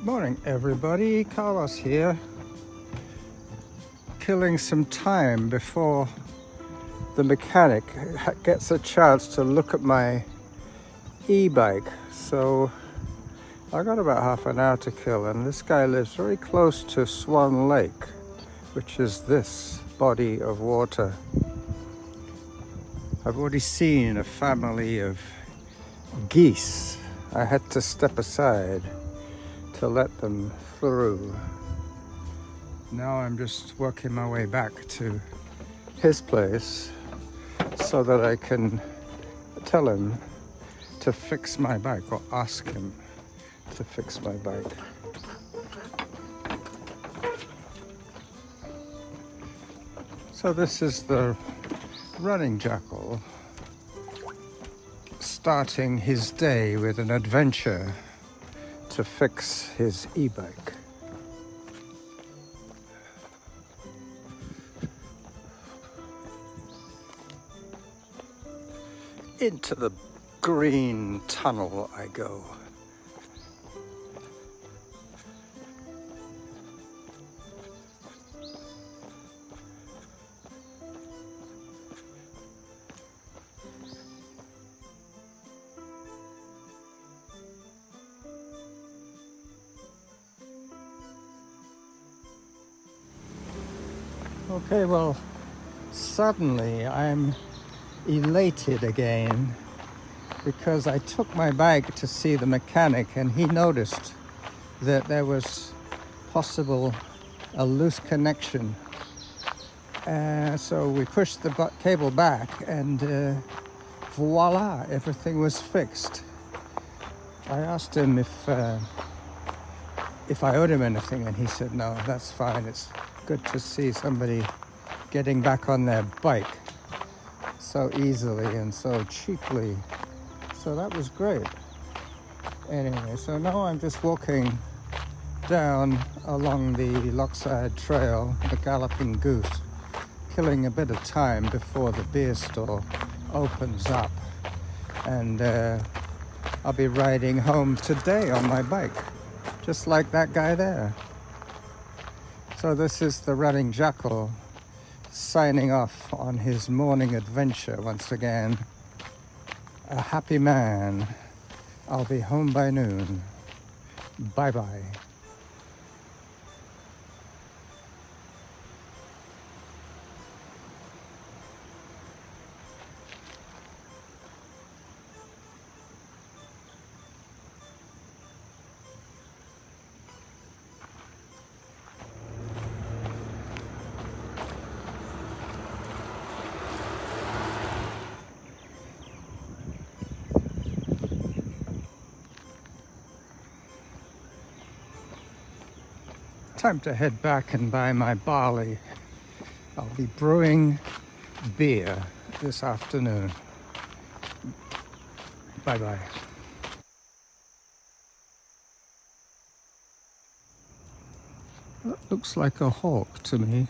Morning everybody, Carlos here, killing some time before the mechanic gets a chance to look at my e-bike. So I got about half an hour to kill, and this guy lives very close to Swan Lake, which is this body of water. I've already seen a family of geese. I had to step aside to let them through. Now I'm just working my way back to his place so that I can tell him to fix my bike, or ask him to fix my bike. So this is the running jackal starting his day with an adventure to fix his e-bike. Into the green tunnel I go. Okay, well, suddenly I'm elated again because I took my bike to see the mechanic, and he noticed that there was possible a loose connection. So we pushed the cable back, and voila, everything was fixed. I asked him if I owed him anything, and he said, no, that's fine. It's good to see somebody getting back on their bike so easily and so cheaply. So that was great. Anyway, so now I'm just walking down along the Lockside Trail, the Galloping Goose, killing a bit of time before the beer store opens up. And I'll be riding home today on my bike, just like that guy there. So this is the running jackal signing off on his morning adventure once again. A happy man. I'll be home by noon. Bye-bye. Time to head back and buy my barley. I'll be brewing beer this afternoon. Bye-bye. That looks like a hawk to me.